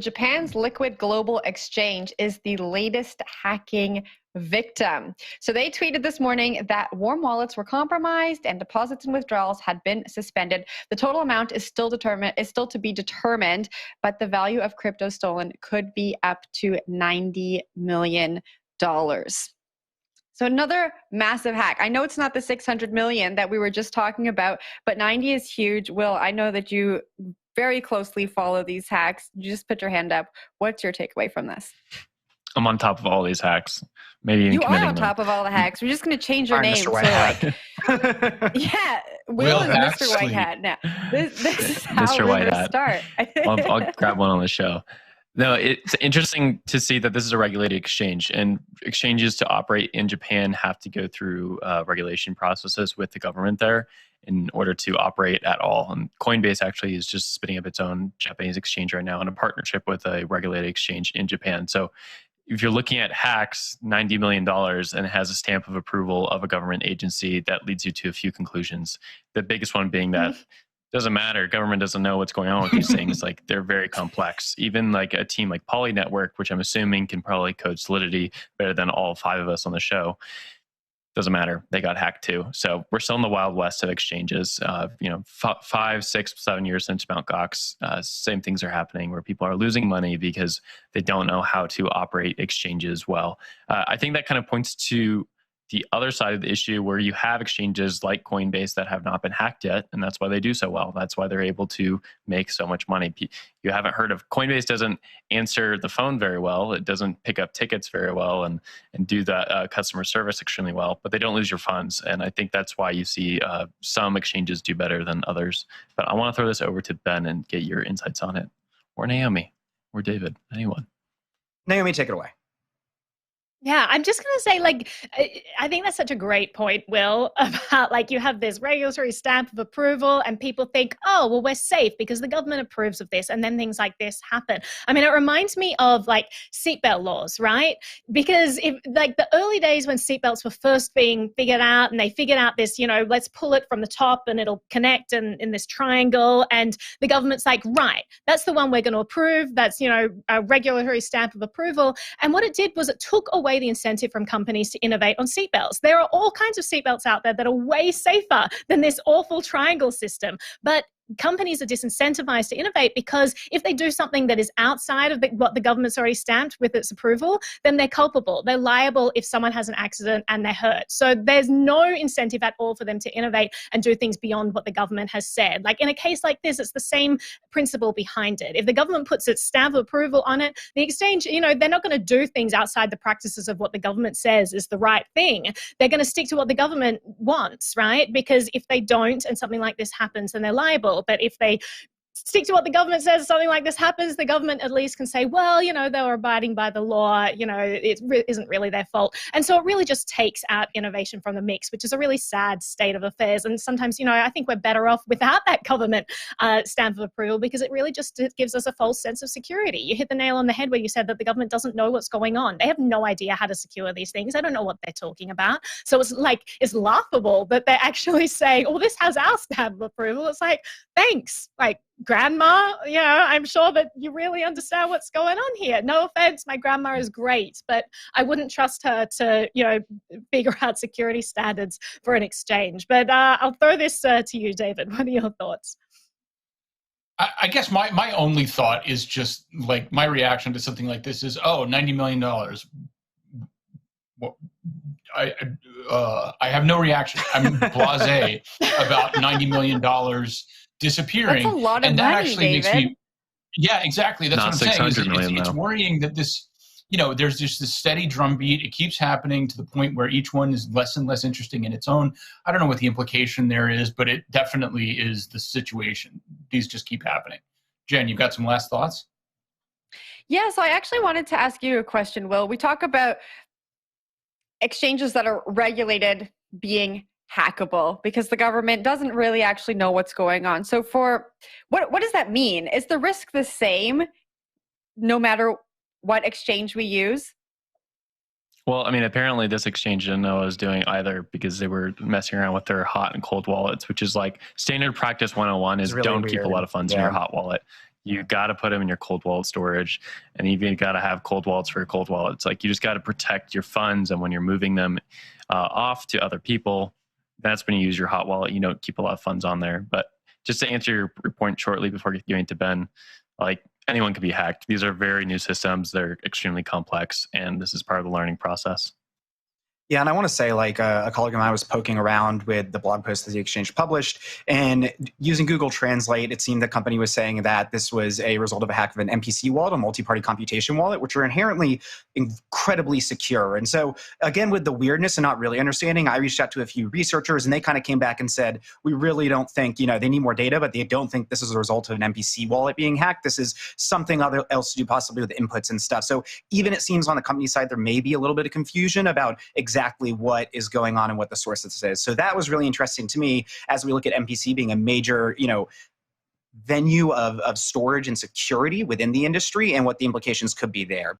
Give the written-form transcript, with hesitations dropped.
Japan's liquid global exchange is the latest hacking victim. So they tweeted this morning that warm wallets were compromised and deposits and withdrawals had been suspended. The total amount is still to be determined, but the value of crypto stolen could be up to $90 million. So another massive hack. I know it's not the 600 million that we were just talking about, but 90 is huge. Will, I know that you very closely follow these hacks. You just put your hand up. What's your takeaway from this? I'm on top of all these hacks. Maybe even you are on them. top of all the hacks. We're just going to change your name. Mr. White Hat. Yeah, Will is Mr. White Hat now. This is how Mr. we're White going to Hat. start. I'll grab one on the show. No, it's interesting to see that this is a regulated exchange, and exchanges to operate in Japan have to go through regulation processes with the government there in order to operate at all. And Coinbase actually is just spinning up its own Japanese exchange right now in a partnership with a regulated exchange in Japan. So if you're looking at hacks, $90 million, and it has a stamp of approval of a government agency, that leads you to a few conclusions. The biggest one being that doesn't matter. Government doesn't know what's going on with these things. Like, they're very complex. Even like a team like Poly Network, which I'm assuming can probably code Solidity better than all five of us on the show, doesn't matter. They got hacked too. So we're still in the wild west of exchanges. 5, 6, 7 years since Mt. Gox, same things are happening where people are losing money because they don't know how to operate exchanges well. I think that kind of points to the other side of the issue where you have exchanges like Coinbase that have not been hacked yet, and that's why they do so well. That's why they're able to make so much money. You haven't heard of Coinbase doesn't answer the phone very well. It doesn't pick up tickets very well and do the customer service extremely well, but they don't lose your funds. And I think that's why you see some exchanges do better than others. But I want to throw this over to Ben and get your insights on it. Or Naomi, or David, anyone. Naomi, take it away. Yeah, I'm just going to say, I think that's such a great point, Will, about you have this regulatory stamp of approval and people think, oh, well, we're safe because the government approves of this. And then things like this happen. I mean, it reminds me of seatbelt laws, right? Because if the early days when seatbelts were first being figured out and they figured out this, let's pull it from the top and it'll connect in this triangle. And the government's like, right, that's the one we're going to approve. That's, a regulatory stamp of approval. And what it did was it took away the incentive from companies to innovate on seatbelts. There are all kinds of seatbelts out there that are way safer than this awful triangle system. But companies are disincentivized to innovate because if they do something that is outside of what the government's already stamped with its approval, then they're culpable. They're liable if someone has an accident and they're hurt. So there's no incentive at all for them to innovate and do things beyond what the government has said. In a case like this, it's the same principle behind it. If the government puts its stamp of approval on it, the exchange, they're not going to do things outside the practices of what the government says is the right thing. They're going to stick to what the government wants, right? Because if they don't and something like this happens, then they're liable. But if they stick to what the government says, something like this happens, the government at least can say, well, they were abiding by the law, it isn't really their fault. And so it really just takes out innovation from the mix, which is a really sad state of affairs. And sometimes, I think we're better off without that government stamp of approval because it really just gives us a false sense of security. You hit the nail on the head when you said that the government doesn't know what's going on. They have no idea how to secure these things. They don't know what they're talking about. So it's laughable that they're actually saying, oh, this has our stamp of approval. It's like, thanks, grandma, I'm sure that you really understand what's going on here. No offense, my grandma is great, but I wouldn't trust her to, figure out security standards for an exchange. But I'll throw this to you, David. What are your thoughts? I guess my only thought is just my reaction to something like this is, oh, $90 million. I have no reaction. I'm blasé about $90 million disappearing. That's a lot of and that money, actually David. makes me, yeah, exactly. That's Not what I'm saying. $600 It's worrying that this, there's just this steady drumbeat. It keeps happening to the point where each one is less and less interesting in its own. I don't know what the implication there is, but it definitely is the situation. These just keep happening. Jen, you've got some last thoughts? Yeah, so I actually wanted to ask you a question, Will. We talk about exchanges that are regulated being hackable because the government doesn't really actually know what's going on. So what does that mean? Is the risk the same no matter what exchange we use? Well, I mean, apparently this exchange didn't know what it was doing either because they were messing around with their hot and cold wallets, which is standard practice 101 is really don't keep a lot of funds in your hot wallet. You got to put them in your cold wallet storage, and you've got to have cold wallets for your cold wallets. Like, you just got to protect your funds, and when you're moving them off to other people, that's when you use your hot wallet. You don't keep a lot of funds on there. But just to answer your point shortly before getting to Ben, like, anyone can be hacked. These are very new systems. They're extremely complex, and this is part of the learning process. Yeah, and I want to say, like, a colleague of mine was poking around with the blog post that the exchange published, and using Google Translate, it seemed the company was saying that this was a result of a hack of an MPC wallet, a multi-party computation wallet, which are inherently incredibly secure. And so, again, with the weirdness and not really understanding, I reached out to a few researchers, and they kind of came back and said, we really don't think, they need more data, but they don't think this is a result of an MPC wallet being hacked. This is something else to do possibly with inputs and stuff. So even it seems on the company side, there may be a little bit of confusion about exactly what is going on and what the source of this is. So that was really interesting to me as we look at MPC being a major, venue of storage and security within the industry and what the implications could be there.